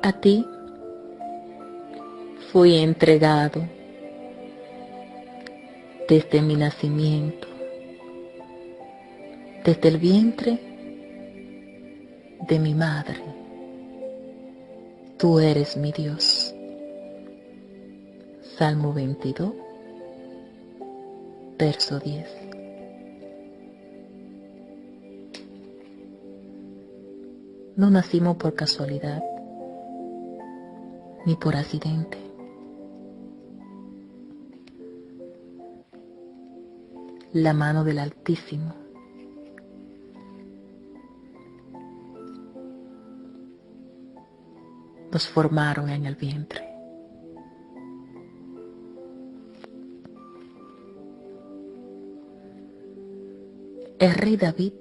A ti fui entregado desde mi nacimiento, desde el vientre de mi madre. Tú eres mi Dios. Salmo 22, verso 10. No nacimos por casualidad, ni por accidente. La mano del Altísimo nos formaron en el vientre. El rey David,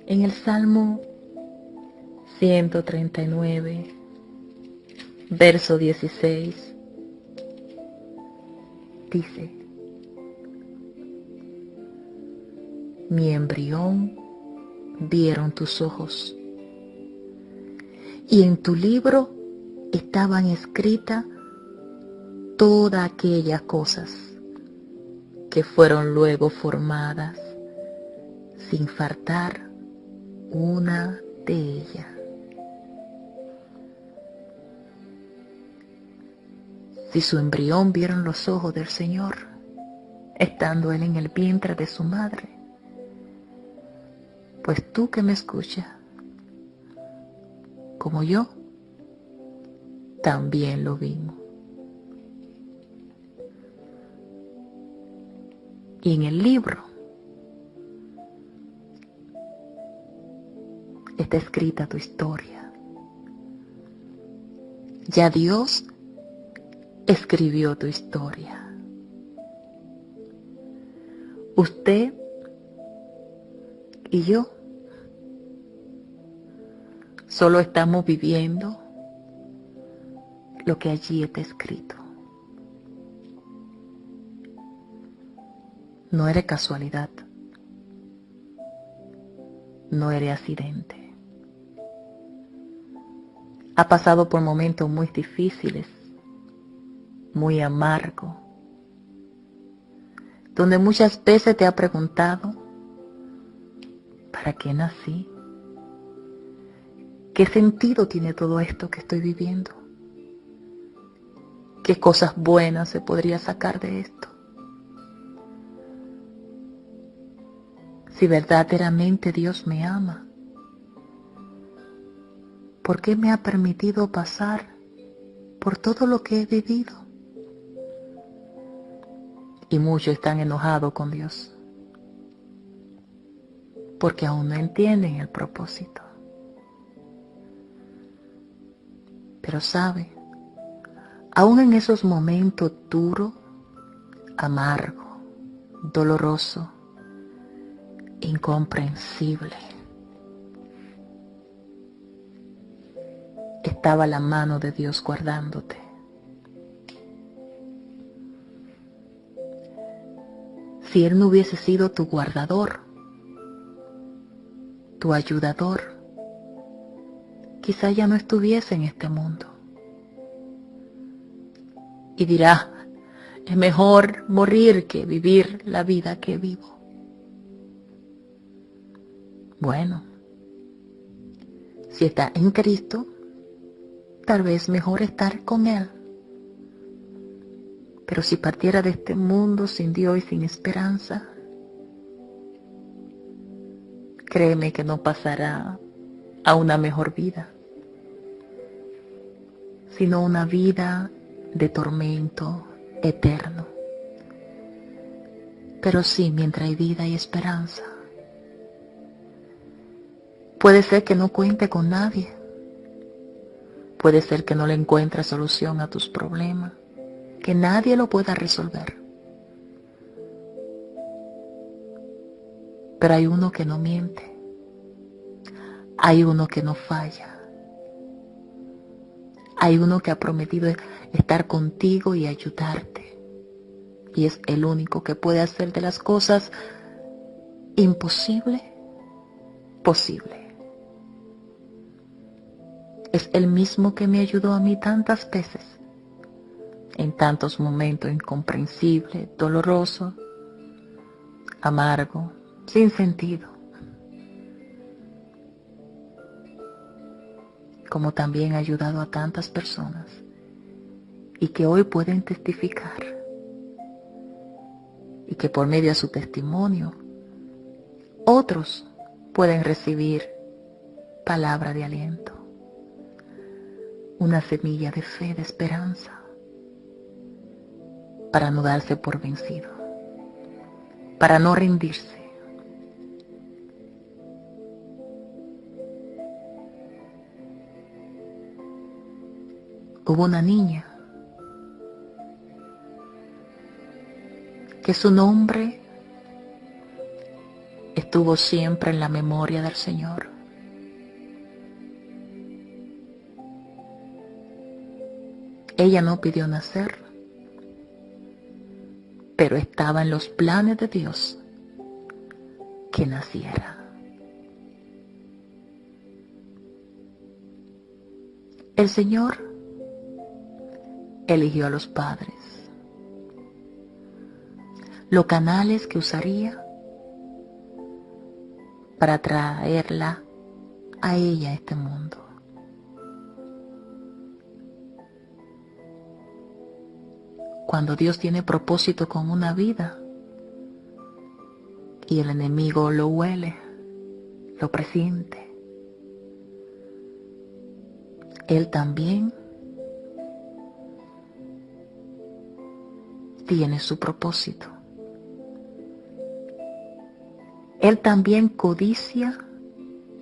en el Salmo 139, verso 16, dice: mi embrión vieron tus ojos, y en tu libro estaban escritas todas aquellas cosas que fueron luego formadas, sin faltar una de ellas. Si su embrión vieron los ojos del Señor, estando Él en el vientre de su madre, pues tú que me escuchas, como yo, también lo vimos. Y en el libro está escrita tu historia. Ya Dios escribió tu historia. Usted y yo solo estamos viviendo lo que allí está escrito. No eres casualidad, no eres accidente. Ha pasado por momentos muy difíciles, muy amargos, donde muchas veces te ha preguntado: ¿para qué nací? ¿Qué sentido tiene todo esto que estoy viviendo? ¿Qué cosas buenas se podría sacar de esto? Si verdaderamente Dios me ama, ¿por qué me ha permitido pasar por todo lo que he vivido? Y muchos están enojados con Dios, porque aún no entienden el propósito. Pero sabe, aún en esos momentos duros, amargos, dolorosos, incomprensibles, estaba la mano de Dios guardándote. Si Él no hubiese sido tu guardador, tu ayudador, quizá ya no estuviese en este mundo. Y dirá: es mejor morir que vivir la vida que vivo. Bueno, si está en Cristo, tal vez mejor estar con Él. Pero si partiera de este mundo sin Dios y sin esperanza, créeme que no pasará a una mejor vida, sino una vida de tormento eterno. Pero sí, mientras hay vida y esperanza. Puede ser que no cuente con nadie. Puede ser que no le encuentres solución a tus problemas, que nadie lo pueda resolver. Pero hay uno que no miente. Hay uno que no falla. Hay uno que ha prometido estar contigo y ayudarte. Y es el único que puede hacer de las cosas imposibles posible. Es el mismo que me ayudó a mí tantas veces, en tantos momentos incomprensibles, dolorosos, amargo, sin sentido, como también ha ayudado a tantas personas y que hoy pueden testificar y que por medio de su testimonio otros pueden recibir palabra de aliento, una semilla de fe, de esperanza, para no darse por vencido, para no rendirse. Hubo una niña que su nombre estuvo siempre en la memoria del Señor. Ella no pidió nacer, pero estaba en los planes de Dios que naciera. El Señor eligió a los padres, los canales que usaría para traerla a ella a este mundo. Cuando Dios tiene propósito con una vida y el enemigo lo huele, lo presiente, Él también tiene su propósito. Él también codicia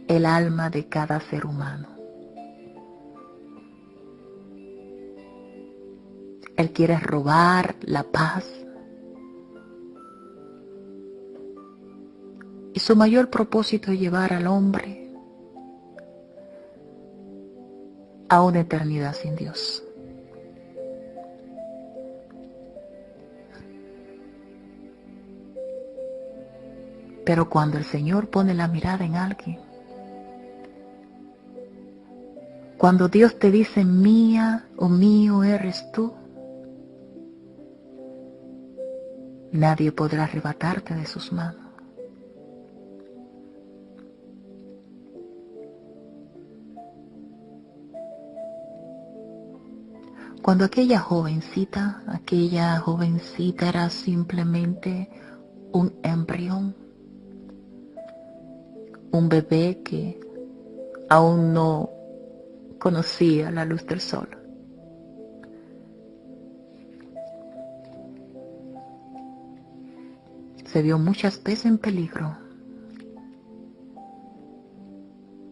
el alma de cada ser humano. Él quiere robar la paz. Y su mayor propósito es llevar al hombre a una eternidad sin Dios. Pero cuando el Señor pone la mirada en alguien, cuando Dios te dice mía o mío eres tú, nadie podrá arrebatarte de sus manos. Cuando aquella jovencita era simplemente un embrión, un bebé que aún no conocía la luz del sol. Se vio muchas veces en peligro,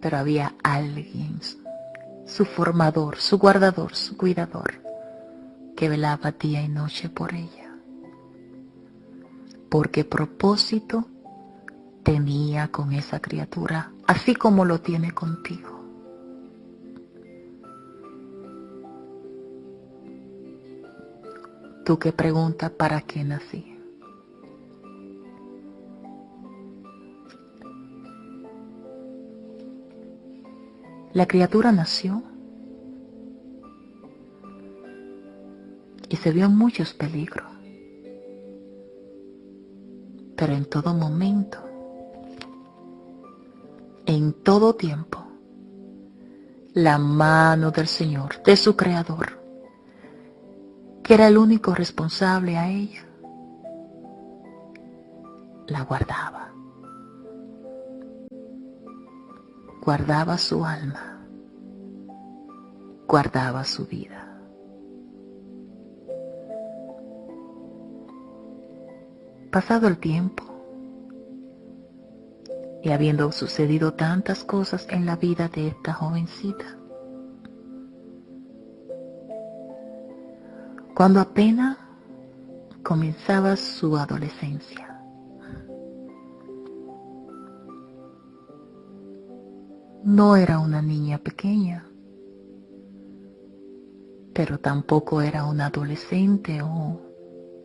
pero había alguien, su formador, su guardador, su cuidador, que velaba día y noche por ella. Porque propósito tenía con esa criatura, así como lo tiene contigo. Tú que preguntas, ¿para qué nací? La criatura nació y se vio en muchos peligros, pero en todo momento, en todo tiempo, la mano del Señor, de su Creador, que era el único responsable a ella, la guardaba. Guardaba su alma, guardaba su vida. Pasado el tiempo, y habiendo sucedido tantas cosas en la vida de esta jovencita, cuando apenas comenzaba su adolescencia, no era una niña pequeña, pero tampoco era un adolescente o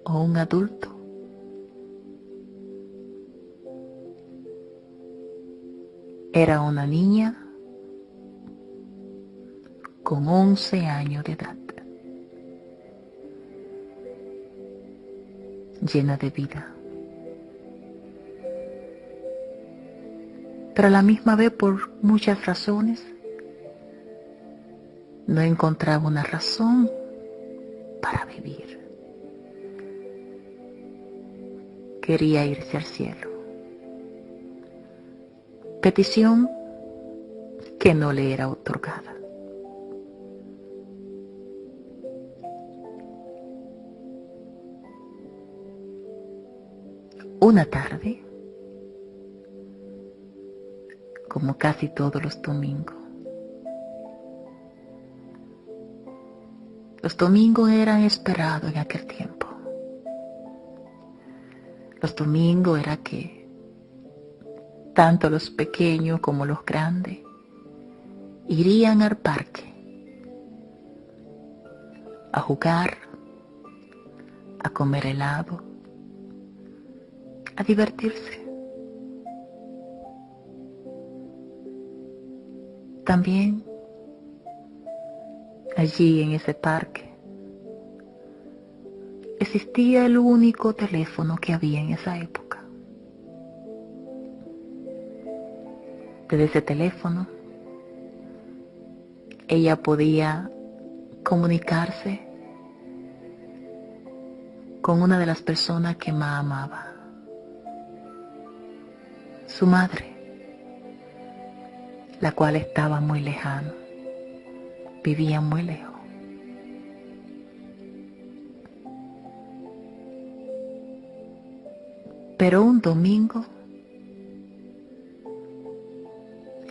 un adulto. Era una niña con 11 años de edad, llena de vida, pero a la misma vez por muchas razones no encontraba una razón para vivir. Quería irse al cielo. Petición que no le era otorgada. Una tarde, como casi todos los domingos eran esperados en aquel tiempo. Los domingos era que tanto los pequeños como los grandes irían al parque a jugar, a comer helado, a divertirse. También allí en ese parque existía el único teléfono que había en esa época. Desde ese teléfono ella podía comunicarse con una de las personas que más amaba, su madre, la cual estaba muy lejana, vivía muy lejos. Pero un domingo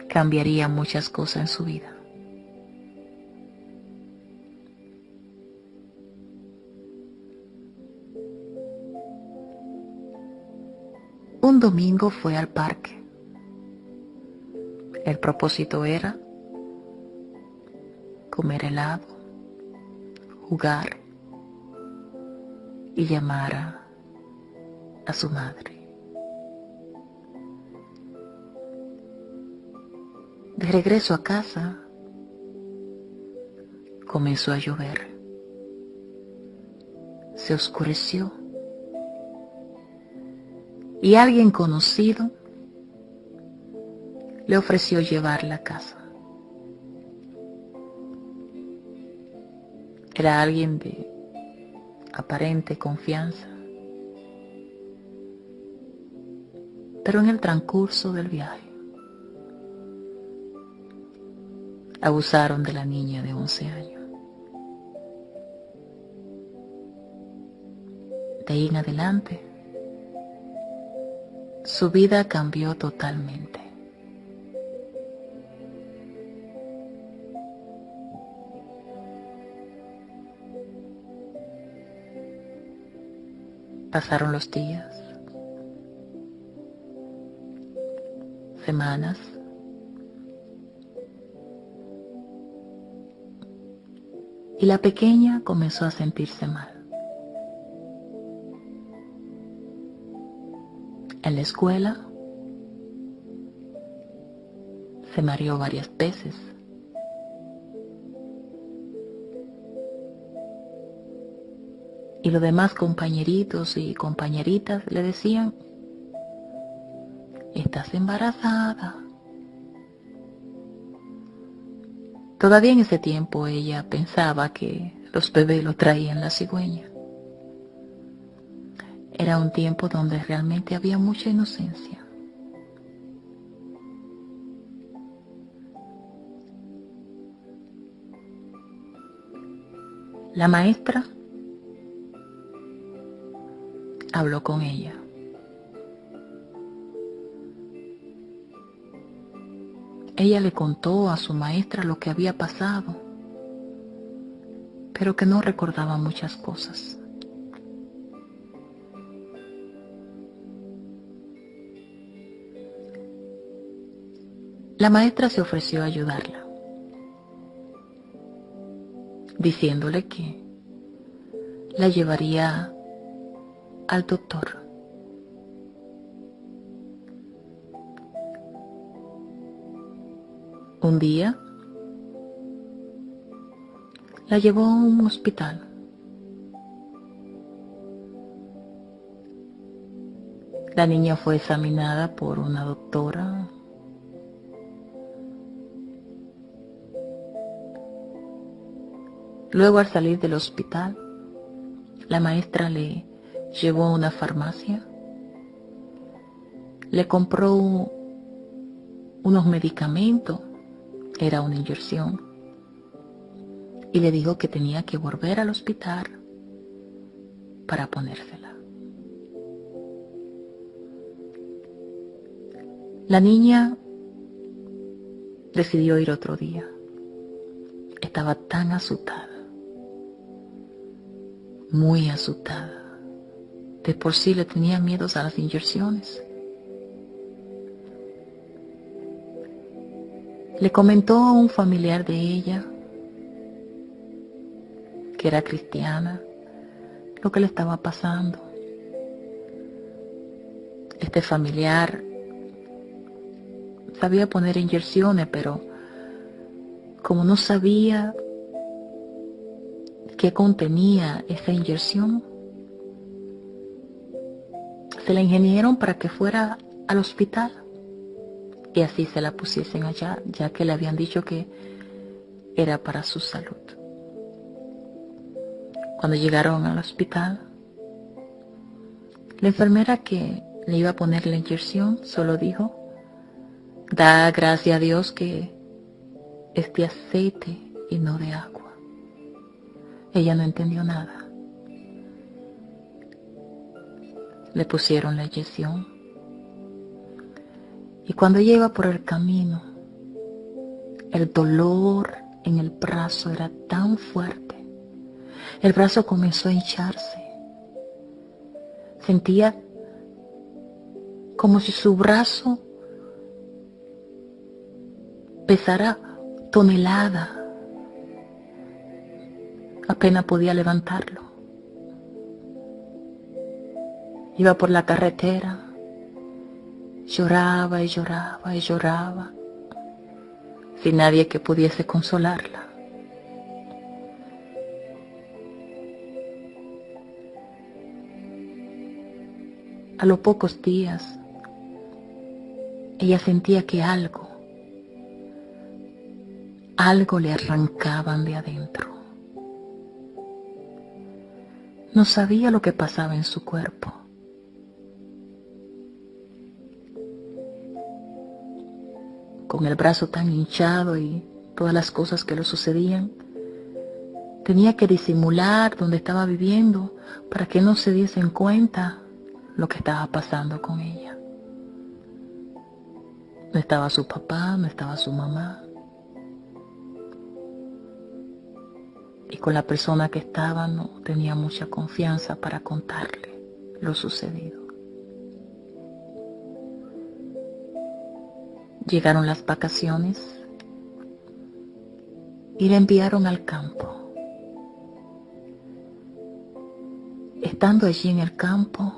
cambiaría muchas cosas en su vida. Un domingo fue al parque. El propósito era comer helado, jugar y llamar a su madre. De regreso a casa, comenzó a llover. Se oscureció y alguien conocido le ofreció llevarla a casa. Era alguien de aparente confianza, pero en el transcurso del viaje abusaron de la niña de 11 años. De ahí en adelante, su vida cambió totalmente. Pasaron los días, semanas, y la pequeña comenzó a sentirse mal. En la escuela se mareó varias veces. Y los demás compañeritos y compañeritas le decían: estás embarazada. Todavía en ese tiempo ella pensaba que los bebés lo traían la cigüeña. Era un tiempo donde realmente había mucha inocencia. La maestra habló con ella. Ella le contó a su maestra lo que había pasado, pero que no recordaba muchas cosas. La maestra se ofreció a ayudarla, diciéndole que la llevaría al doctor. Un día La llevó a un hospital. La niña fue examinada por una doctora. Luego, al salir del hospital, la maestra le llevó a una farmacia, le compró unos medicamentos, era una inyección, y le dijo que tenía que volver al hospital para ponérsela. La niña decidió ir otro día. Estaba tan asustada, muy asustada. De por sí le tenía miedos a las inyecciones. Le comentó a un familiar de ella, que era cristiana, lo que le estaba pasando. Este familiar sabía poner inyecciones, pero como no sabía qué contenía esa inyección, se la ingeniaron para que fuera al hospital y así se la pusiesen allá, ya que le habían dicho que era para su salud. Cuando llegaron al hospital, la enfermera que le iba a poner la inyección solo dijo: da gracias a Dios que es de aceite y no de agua. Ella no entendió nada. Le pusieron la inyección y cuando ella iba por el camino, el dolor en el brazo era tan fuerte. El brazo comenzó a hincharse. Sentía como si su brazo pesara toneladas. Apenas podía levantarlo. Iba por la carretera, lloraba y lloraba y lloraba, sin nadie que pudiese consolarla. A los pocos días, ella sentía que algo le arrancaban de adentro. No sabía lo que pasaba en su cuerpo. Con el brazo tan hinchado y todas las cosas que le sucedían, tenía que disimular donde estaba viviendo para que no se diesen cuenta lo que estaba pasando con ella. No estaba su papá, no estaba su mamá. Y con la persona que estaba no tenía mucha confianza para contarle lo sucedido. Llegaron las vacaciones y la enviaron al campo. Estando allí en el campo,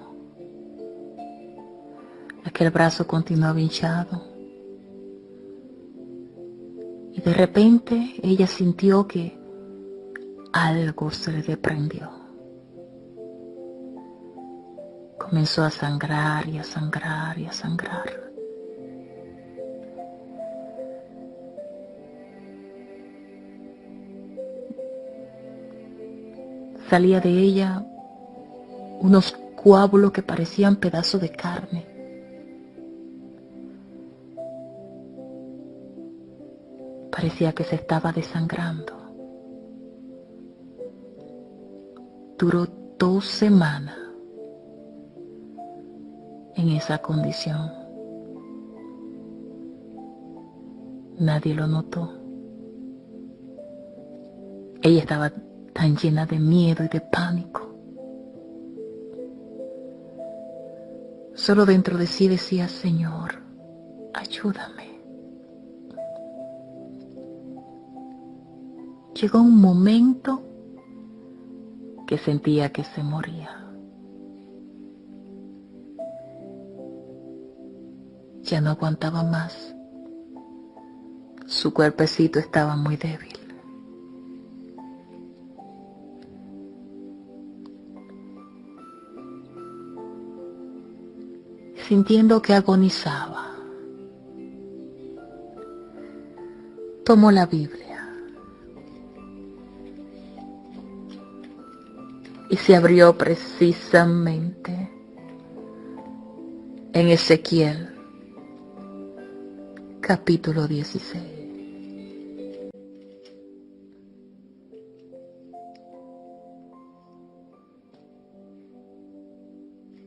aquel brazo continuaba hinchado. Y de repente ella sintió que algo se le desprendió. Comenzó a sangrar y a sangrar y a sangrar. Salía de ella unos coágulos que parecían pedazos de carne. Parecía que se estaba desangrando. Duró 2 semanas en esa condición. Nadie lo notó. Ella estaba tan llena de miedo y de pánico. Solo dentro de sí decía: Señor, ayúdame. Llegó un momento que sentía que se moría. Ya no aguantaba más. Su cuerpecito estaba muy débil. sintiendo que agonizaba, tomó la Biblia y se abrió precisamente en Ezequiel, capítulo 16.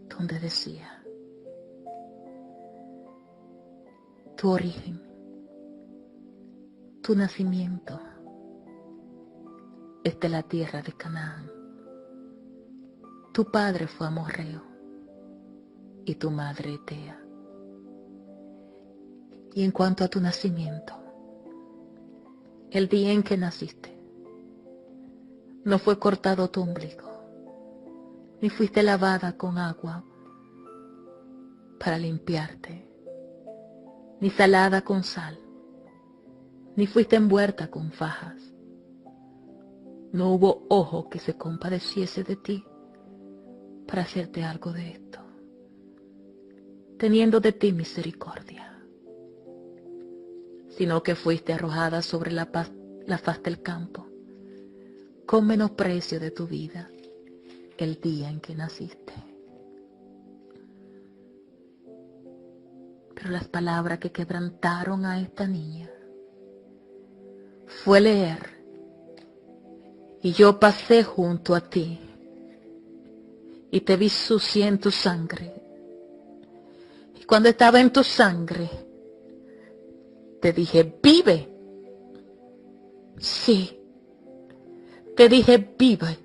Donde decía: tu origen, tu nacimiento es de la tierra de Canaán. Tu padre fue amorreo y tu madre etea. Y en cuanto a tu nacimiento, el día en que naciste, no fue cortado tu ombligo, ni fuiste lavada con agua para limpiarte, ni salada con sal, ni fuiste envuelta con fajas. No hubo ojo que se compadeciese de ti para hacerte algo de esto, teniendo de ti misericordia, sino que fuiste arrojada sobre la faz del campo, con menosprecio de tu vida, el día en que naciste. Pero las palabras que quebrantaron a esta niña fue leer: y yo pasé junto a ti y te vi sucia en tu sangre. Y cuando estaba en tu sangre, te dije: vive. Sí, te dije: vive.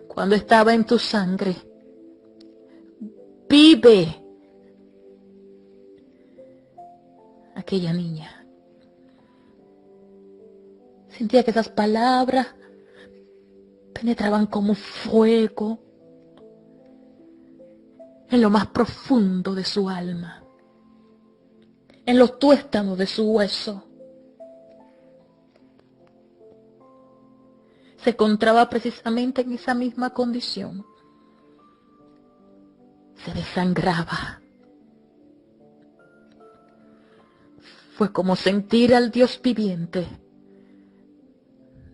Cuando estaba en tu sangre, vive. Aquella niña sentía que esas palabras penetraban como fuego en lo más profundo de su alma, en los tuétanos de su hueso. Se encontraba precisamente en esa misma condición. Se desangraba. Fue como sentir al Dios viviente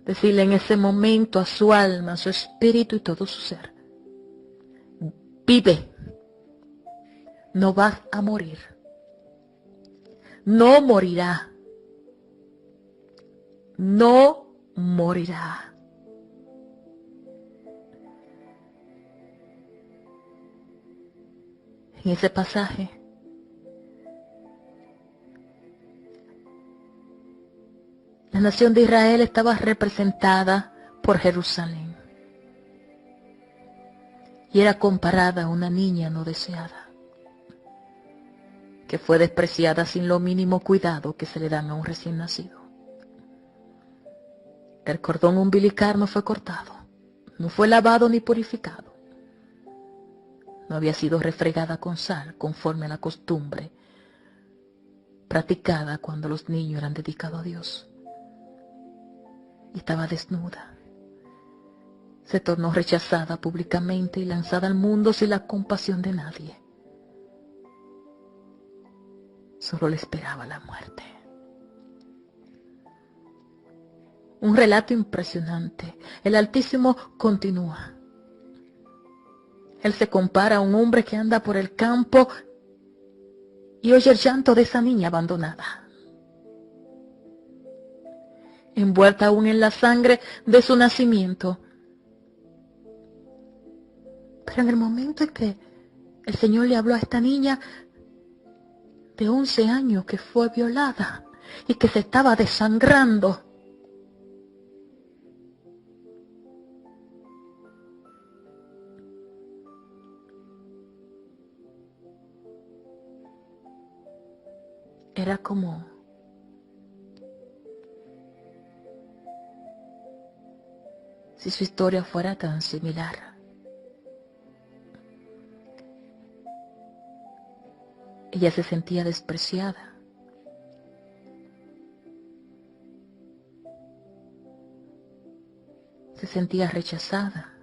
decirle en ese momento a su alma, a su espíritu y todo su ser: vive, no vas a morir, no morirá, no morirá. En ese pasaje, la nación de Israel estaba representada por Jerusalén y era comparada a una niña no deseada, que fue despreciada sin lo mínimo cuidado que se le dan a un recién nacido. El cordón umbilical no fue cortado, no fue lavado ni purificado, no había sido refregada con sal conforme a la costumbre practicada cuando los niños eran dedicados a Dios. Y estaba desnuda. Se tornó rechazada públicamente y lanzada al mundo sin la compasión de nadie. Solo le esperaba la muerte. Un relato impresionante. El Altísimo continúa. Él se compara a un hombre que anda por el campo y oye el llanto de esa niña abandonada, envuelta aún en la sangre de su nacimiento. Pero en el momento en que el Señor le habló a esta niña de 11 años que fue violada y que se estaba desangrando, era como si su historia fuera tan similar. Ella se sentía despreciada. Se sentía rechazada.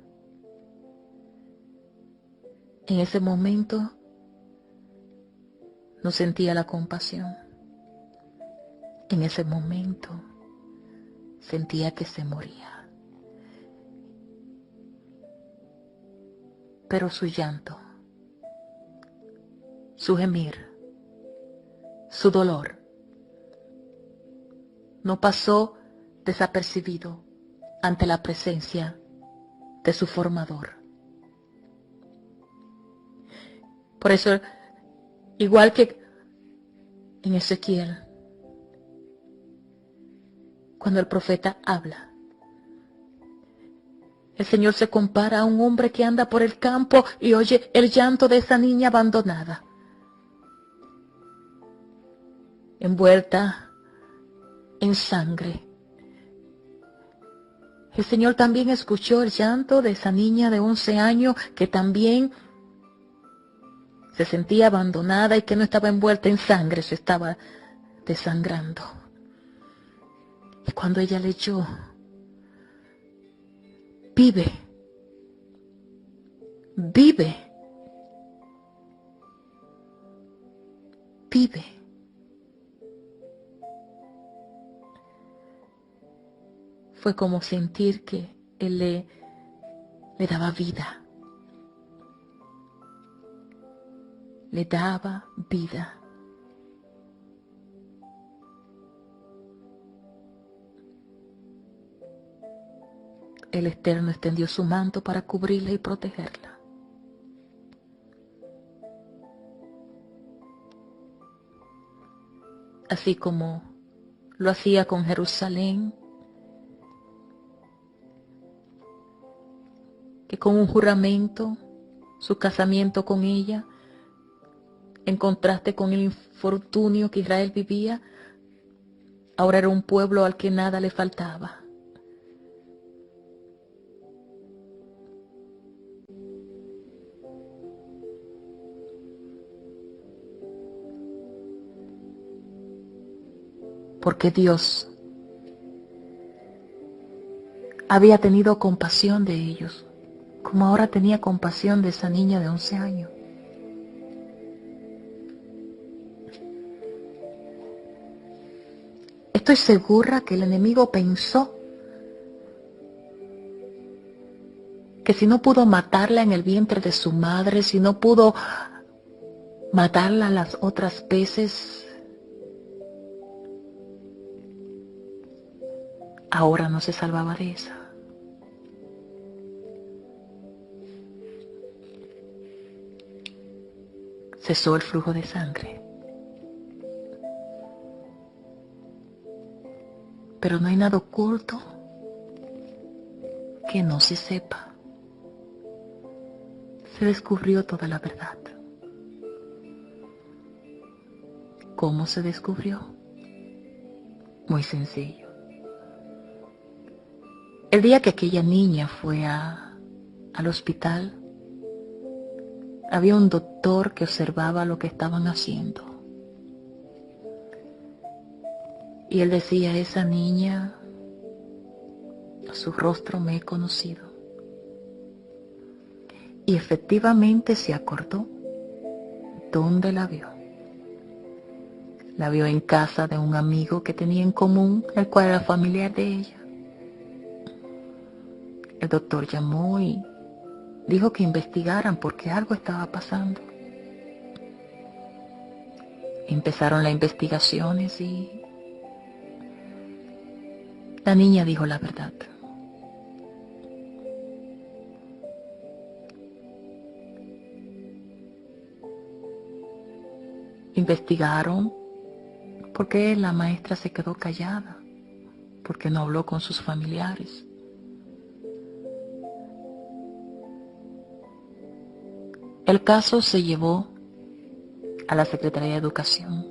En ese momento no sentía la compasión. En ese momento sentía que se moría. Pero su llanto, su gemir, su dolor no pasó desapercibido ante la presencia de su formador. Por eso, igual que en Ezequiel, cuando el profeta habla, el Señor se compara a un hombre que anda por el campo y oye el llanto de esa niña abandonada, envuelta en sangre. El Señor también escuchó el llanto de esa niña de 11 años que también se sentía abandonada y que no estaba envuelta en sangre, se estaba desangrando. Y cuando ella leyó, vive, vive, vive. Fue como sentir que Él le daba vida. Le daba vida. El Eterno extendió su manto para cubrirla y protegerla. Así como lo hacía con Jerusalén, que con un juramento, su casamiento con ella, en contraste con el infortunio que Israel vivía, ahora era un pueblo al que nada le faltaba. Porque Dios había tenido compasión de ellos, como ahora tenía compasión de esa niña de 11 años. Estoy segura que el enemigo pensó que si no pudo matarla en el vientre de su madre, si no pudo matarla a las otras veces, ahora no se salvaba de esa. Cesó el flujo de sangre. Pero no hay nada oculto que no se sepa. Se descubrió toda la verdad. ¿Cómo se descubrió? Muy sencillo. El día que aquella niña fue al hospital, había un doctor que observaba lo que estaban haciendo. Y él decía, esa niña, su rostro me he conocido. Y efectivamente se acordó dónde la vio. La vio en casa de un amigo que tenía en común, el cual era familiar de ella. El doctor llamó y dijo que investigaran porque algo estaba pasando. Empezaron las investigaciones y la niña dijo la verdad. Investigaron por qué la maestra se quedó callada, porque no habló con sus familiares. El caso se llevó a la Secretaría de Educación,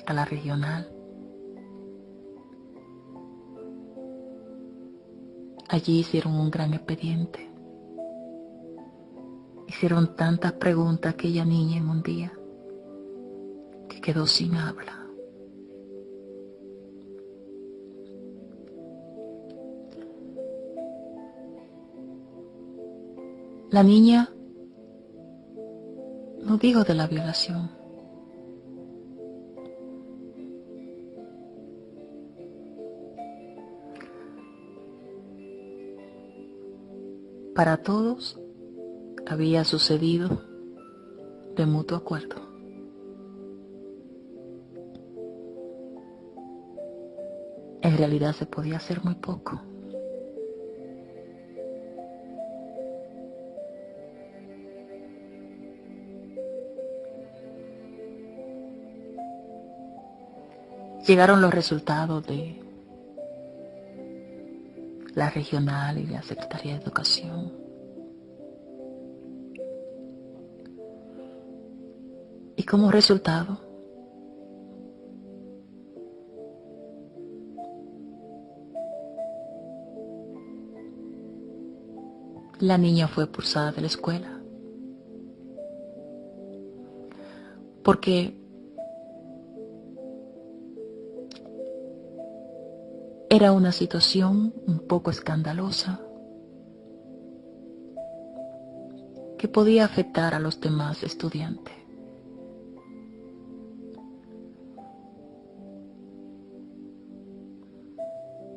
a la regional. Allí hicieron un gran expediente. Hicieron tantas preguntas a aquella niña en un día que quedó sin habla. La niña no no dijo de la violación. Para todos había sucedido de mutuo acuerdo. En realidad se podía hacer muy poco. Llegaron los resultados de la regional y la Secretaría de Educación. Y como resultado, la niña fue expulsada de la escuela. Porque era una situación un poco escandalosa que podía afectar a los demás estudiantes.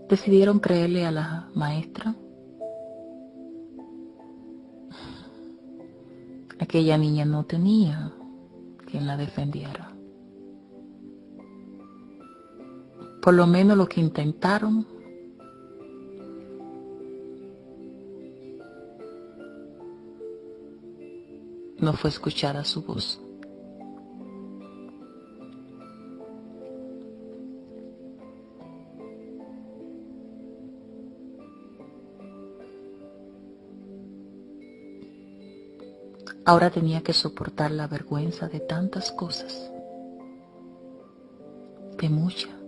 Decidieron creerle a la maestra. Aquella niña no tenía quien la defendiera. Por lo menos lo que intentaron no fue escuchada su voz. Ahora tenía que soportar la vergüenza de tantas cosas, de muchas.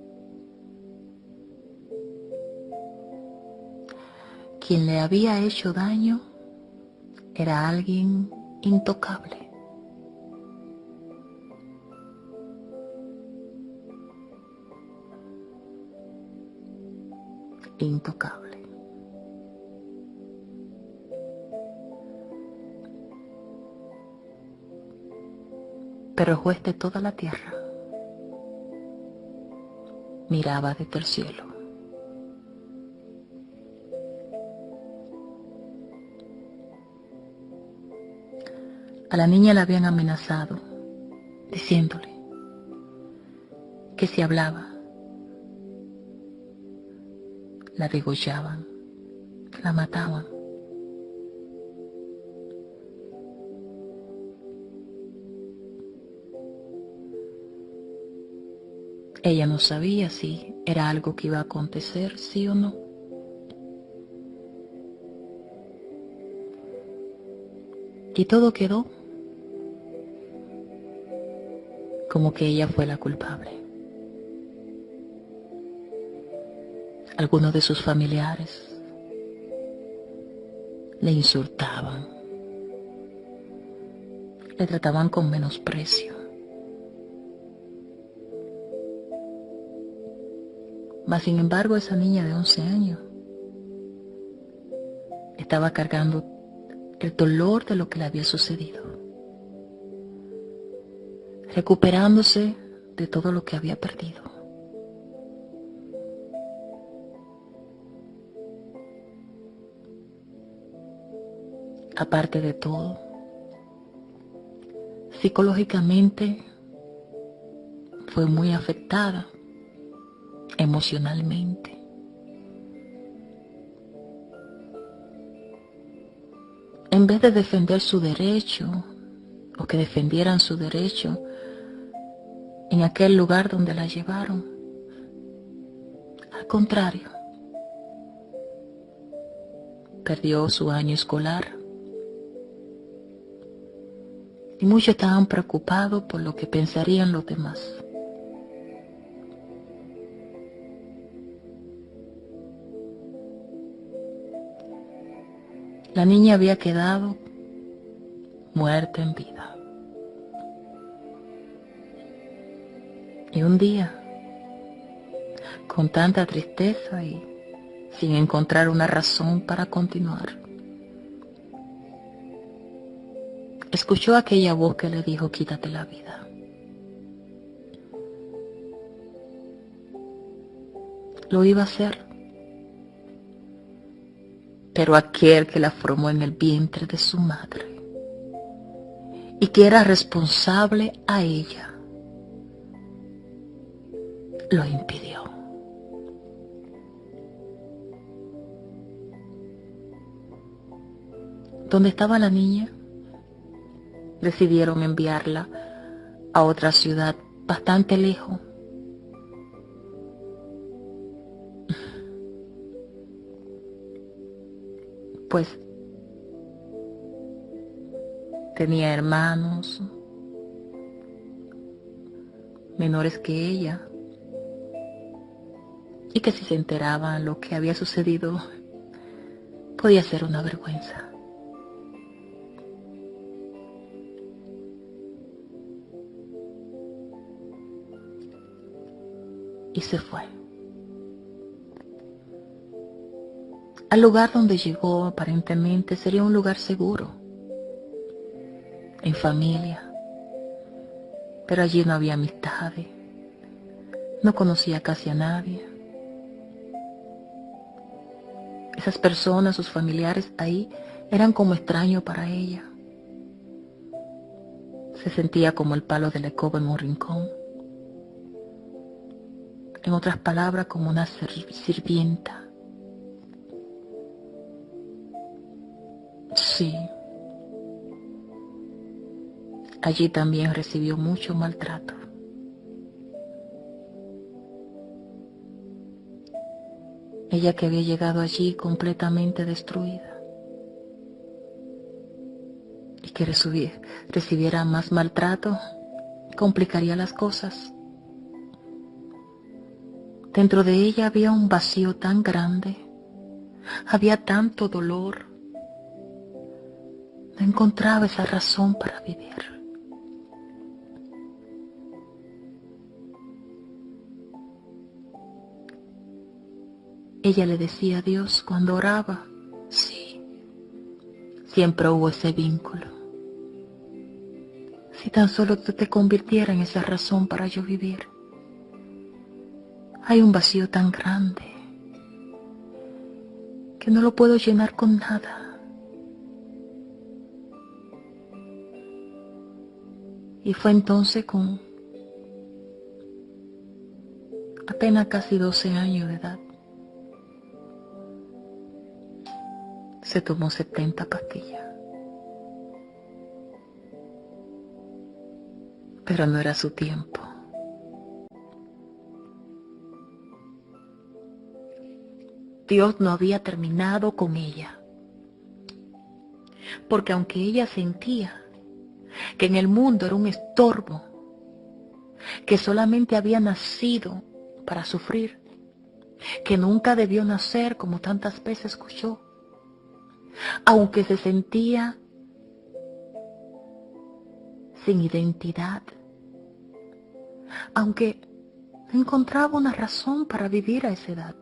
Quien le había hecho daño era alguien intocable. Intocable. Pero el juez de toda la tierra miraba desde el cielo. A la niña la habían amenazado, diciéndole que si hablaba, la degollaban, la mataban. Ella no sabía si era algo que iba a acontecer, sí o no. Y todo quedó como que ella fue la culpable. Algunos de sus familiares le insultaban, le trataban con menosprecio. Mas sin embargo, esa niña de 11 años estaba cargando el dolor de lo que le había sucedido, recuperándose de todo lo que había perdido. Aparte de todo, psicológicamente fue muy afectada, emocionalmente. En vez de defender su derecho, o que defendieran su derecho en aquel lugar donde la llevaron, al contrario, perdió su año escolar. Y muchos estaban preocupados por lo que pensarían los demás. La niña había quedado muerta en vida. Y un día, con tanta tristeza y sin encontrar una razón para continuar, escuchó aquella voz que le dijo: quítate la vida. Lo iba a hacer, pero aquel que la formó en el vientre de su madre y que era responsable a ella, lo impidió. ¿Dónde estaba la niña? Decidieron enviarla a otra ciudad bastante lejos. Pues tenía hermanos menores que ella, y que si se enteraban lo que había sucedido, podía ser una vergüenza. Y se fue. Al lugar donde llegó aparentemente sería un lugar seguro, en familia, pero allí no había amistades, no conocía casi a nadie. Esas personas, sus familiares ahí, eran como extraños para ella. Se sentía como el palo de la escoba en un rincón. En otras palabras, como una sirvienta. Sí. Allí también recibió mucho maltrato. Ella que había llegado allí completamente destruida. Y que recibiera más maltrato, complicaría las cosas. Dentro de ella había un vacío tan grande, había tanto dolor. No encontraba esa razón para vivir. Ella le decía a Dios cuando oraba, sí, siempre hubo ese vínculo. Si tan solo tú te convirtieras en esa razón para yo vivir. Hay un vacío tan grande que no lo puedo llenar con nada. Y fue entonces con apenas casi 12 años de edad. Se tomó 70 pastillas. Pero no era su tiempo. Dios no había terminado con ella. Porque aunque ella sentía que en el mundo era un estorbo, que solamente había nacido para sufrir, que nunca debió nacer como tantas veces escuchó, aunque se sentía sin identidad, aunque no encontraba una razón para vivir a esa edad,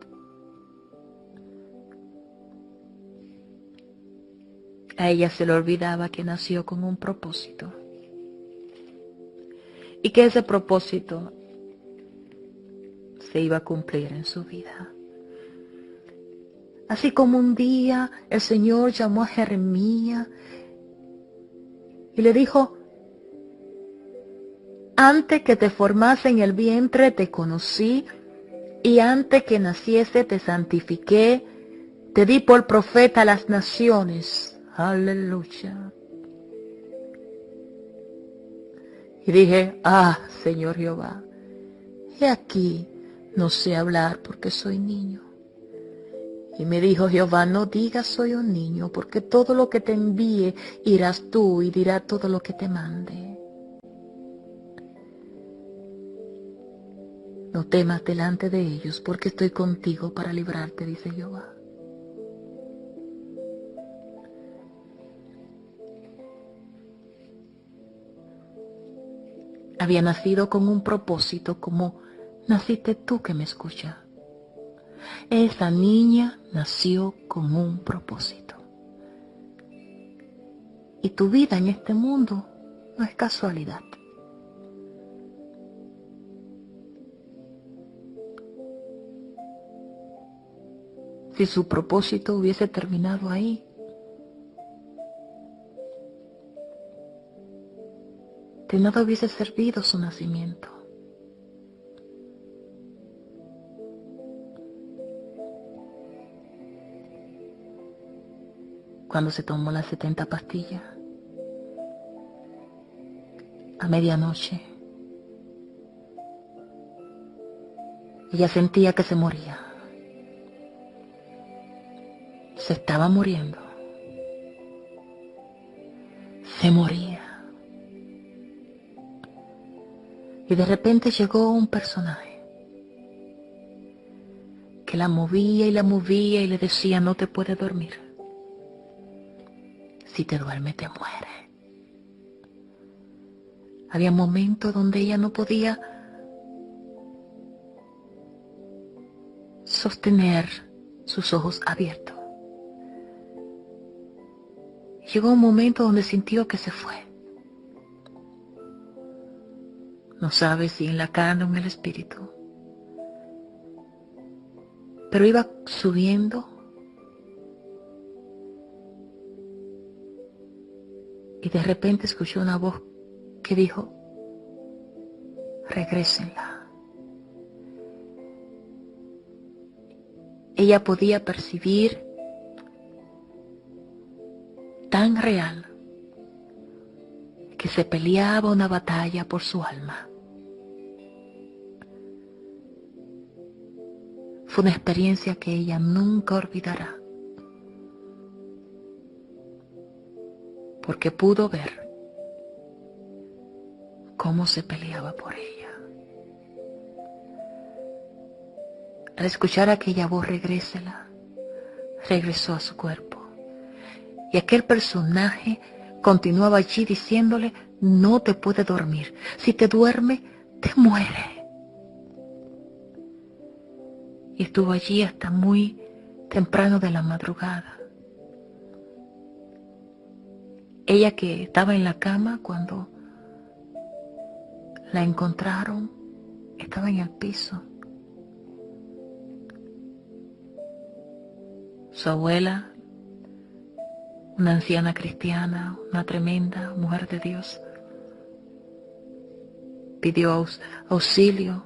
a ella se le olvidaba que nació con un propósito y que ese propósito se iba a cumplir en su vida. Así como un día el Señor llamó a Jeremías y le dijo: antes que te formase en el vientre te conocí, y antes que naciese te santifiqué, te di por profeta a las naciones. Aleluya. Y dije: Señor Jehová, he aquí, no sé hablar porque soy niño. Y me dijo Jehová: no digas soy un niño, porque todo lo que te envíe irás tú y dirá todo lo que te mande. No temas delante de ellos, porque estoy contigo para librarte, dice Jehová. Había nacido con un propósito, como naciste tú que me escuchas. Esa niña nació con un propósito. Y tu vida en este mundo no es casualidad. Si su propósito hubiese terminado ahí, de nada hubiese servido su nacimiento. Cuando se tomó las 70 pastillas, a medianoche, ella sentía que se moría. Se estaba muriendo. Se moría. Y de repente llegó un personaje que la movía y le decía: no te puedes dormir. Si te duermes te mueres. Había momentos donde ella no podía sostener sus ojos abiertos. Llegó un momento donde sintió que se fue. No sabe si en la carne o en el espíritu. Pero iba subiendo y de repente escuchó una voz que dijo: regrésenla. Ella podía percibir tan real que se peleaba una batalla por su alma. Fue una experiencia que ella nunca olvidará, porque pudo ver cómo se peleaba por ella. Al escuchar aquella voz, regrésela, regresó a su cuerpo. Y aquel personaje continuaba allí diciéndole: no te puedes dormir. Si te duermes, te mueres. Y estuvo allí hasta muy temprano de la madrugada. Ella, que estaba en la cama cuando la encontraron, estaba en el piso. Su abuela, una anciana cristiana, una tremenda mujer de Dios, pidió auxilio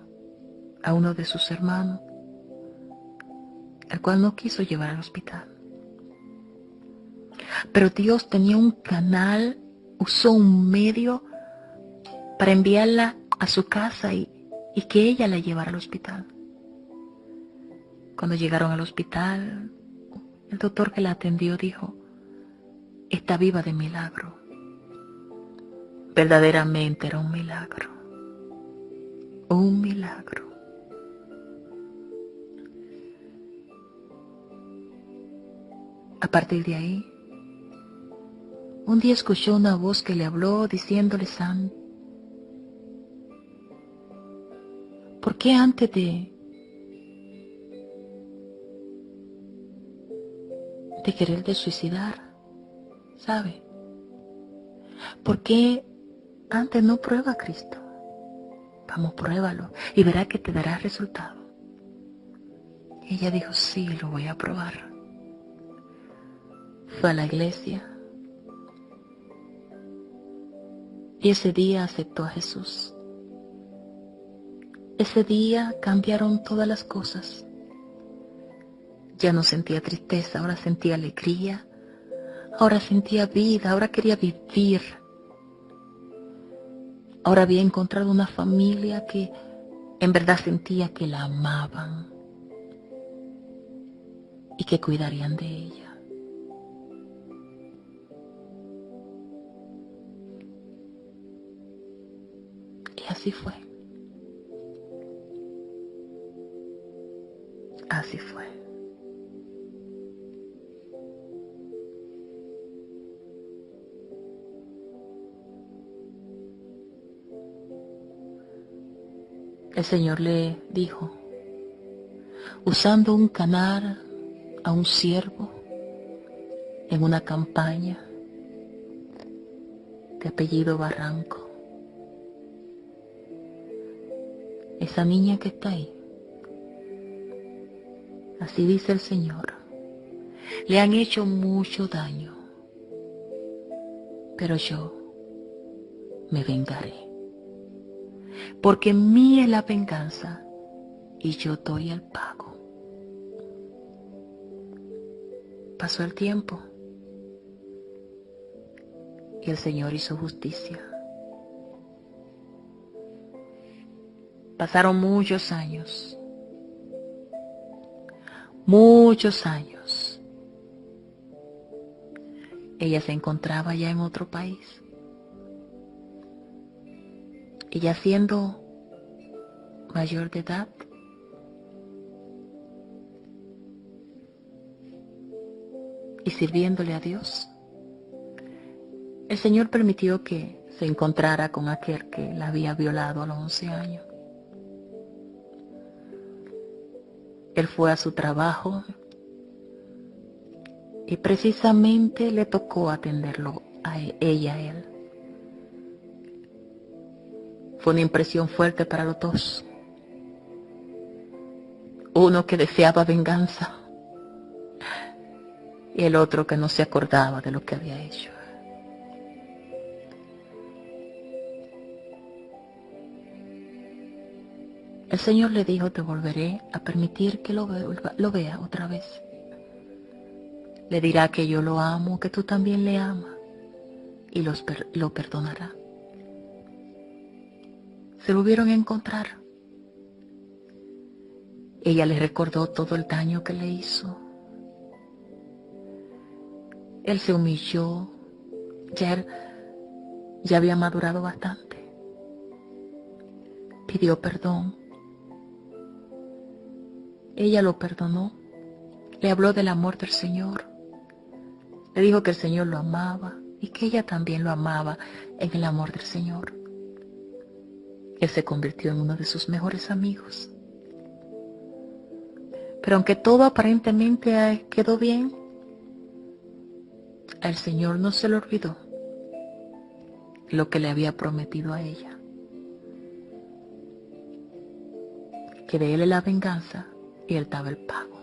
a uno de sus hermanos, el cual no quiso llevar al hospital. Pero Dios tenía un canal, usó un medio para enviarla a su casa y que ella la llevara al hospital. Cuando llegaron al hospital, el doctor que la atendió dijo: está viva de milagro. Verdaderamente era un milagro. Un milagro. A partir de ahí, un día escuchó una voz que le habló diciéndole: San, ¿por qué antes de quererte suicidar, sabe? ¿Por qué antes no prueba a Cristo? Vamos, pruébalo y verá que te dará resultado. Y ella dijo: sí, lo voy a probar. Fue a la iglesia y ese día aceptó a Jesús. Ese día cambiaron todas las cosas. Ya no sentía tristeza, ahora sentía alegría, ahora sentía vida, ahora quería vivir. Ahora había encontrado una familia que en verdad sentía que la amaban y que cuidarían de ella. Y así fue. Así fue. El Señor le dijo, usando un canal a un siervo en una campaña, de apellido Barranco. Esa niña que está ahí, así dice el Señor, le han hecho mucho daño, pero yo me vengaré, porque mía es la venganza y yo doy el pago. Pasó el tiempo y el Señor hizo justicia. Pasaron muchos años, muchos años. Ella se encontraba ya en otro país. Ella siendo mayor de edad, y sirviéndole a Dios, el Señor permitió que se encontrara con aquel que la había violado a los 11 años. Él fue a su trabajo y precisamente le tocó atenderlo a ella, a él. Fue una impresión fuerte para los dos. Uno que deseaba venganza y el otro que no se acordaba de lo que había hecho. El Señor le dijo: te volveré a permitir que lo vea otra vez. Le dirá que yo lo amo, que tú también le amas, y lo perdonará. Se volvieron a encontrar. Ella le recordó todo el daño que le hizo. Él se humilló. Ya había madurado bastante. Pidió perdón. Ella lo perdonó. Le habló del amor del Señor. Le dijo que el Señor lo amaba y que ella también lo amaba en el amor del Señor. Él se convirtió en uno de sus mejores amigos. Pero aunque todo aparentemente quedó bien, al Señor no se le olvidó lo que le había prometido a ella. Que de él es la venganza y él daba el pago.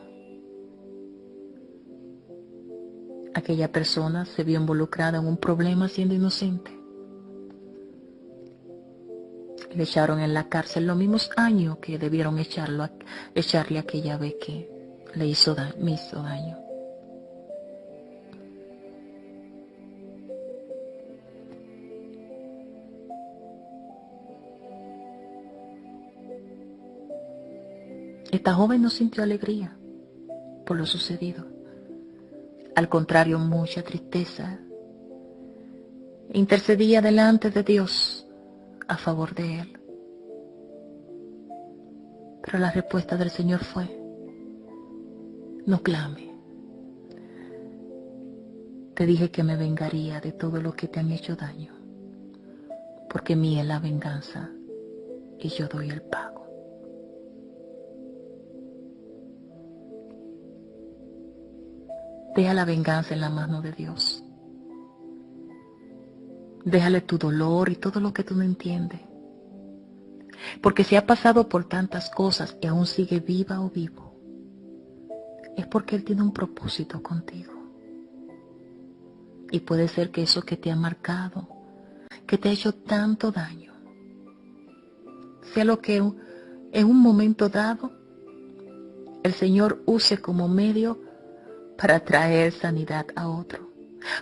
Aquella persona se vio involucrada en un problema siendo inocente. Le echaron en la cárcel los mismos años que debieron echarle aquella vez que me hizo daño. Esta joven no sintió alegría por lo sucedido. Al contrario, mucha tristeza. Intercedía delante de Dios a favor de él. Pero la respuesta del Señor fue: no clame. Te dije que me vengaría de todo lo que te han hecho daño, porque mía es la venganza y yo doy el pago. Deja la venganza en la mano de Dios. Déjale tu dolor y todo lo que tú no entiendes. Porque si ha pasado por tantas cosas y aún sigue viva o vivo, es porque Él tiene un propósito contigo. Y puede ser que eso que te ha marcado, que te ha hecho tanto daño, sea lo que en un momento dado el Señor use como medio para traer sanidad a otro,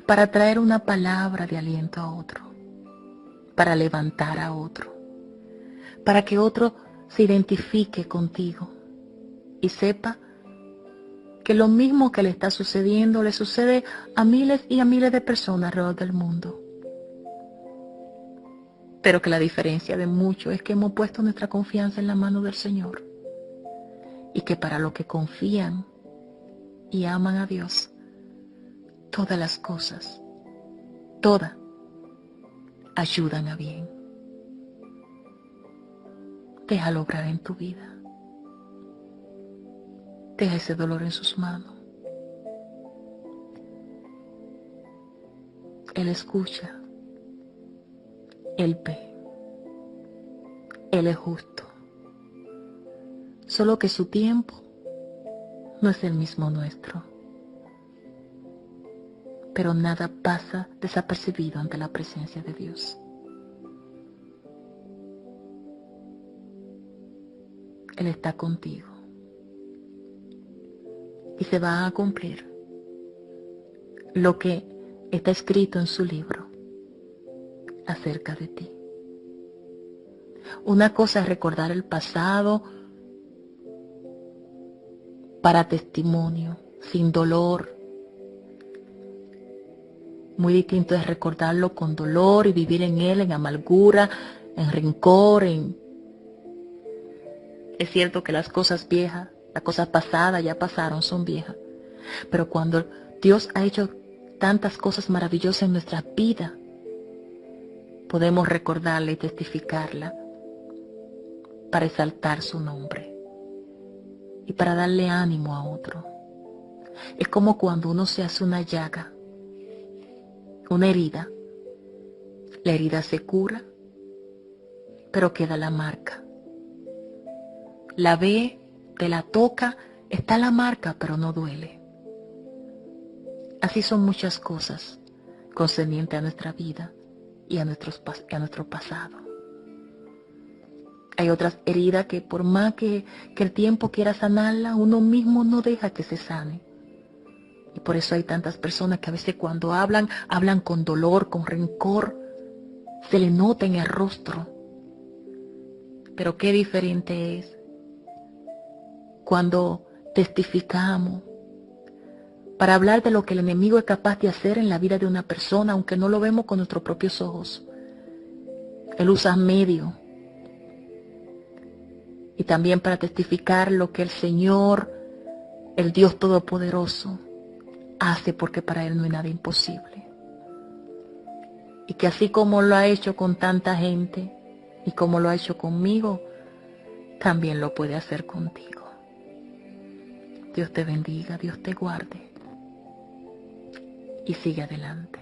para traer una palabra de aliento a otro, para levantar a otro, para que otro se identifique contigo y sepa que lo mismo que le está sucediendo le sucede a miles y a miles de personas alrededor del mundo. Pero que la diferencia de muchos es que hemos puesto nuestra confianza en la mano del Señor y que para los que confían y aman a Dios, todas las cosas, todas, ayudan a bien. Déjalo obrar en tu vida. Deja ese dolor en sus manos. Él escucha Él ve, Él es justo. Solo que su tiempo no es el mismo nuestro. Pero nada pasa desapercibido ante la presencia de Dios. Él está contigo. Y se va a cumplir lo que está escrito en su libro acerca de ti. Una cosa es recordar el pasado para testimonio, sin dolor. Muy distinto es recordarlo con dolor y vivir en él, en amargura, en rencor, Es cierto que las cosas viejas, las cosas pasadas ya pasaron, son viejas. Pero cuando Dios ha hecho tantas cosas maravillosas en nuestra vida, podemos recordarla y testificarla para exaltar su nombre y para darle ánimo a otro. Es como cuando uno se hace una llaga, una herida. La herida se cura, pero queda la marca. La ve, te la toca, está la marca, pero no duele. Así son muchas cosas concernientes a nuestra vida y a nuestro pasado. Hay otras heridas que por más que el tiempo quiera sanarla, uno mismo no deja que se sane. Y por eso hay tantas personas que a veces cuando hablan con dolor, con rencor, se le nota en el rostro. Pero qué diferente es cuando testificamos para hablar de lo que el enemigo es capaz de hacer en la vida de una persona, aunque no lo vemos con nuestros propios ojos. Él usa medios. Y también para testificar lo que el Señor, el Dios Todopoderoso, hace, porque para Él no hay nada imposible. Y que así como lo ha hecho con tanta gente y como lo ha hecho conmigo, también lo puede hacer contigo. Dios te bendiga, Dios te guarde y sigue adelante.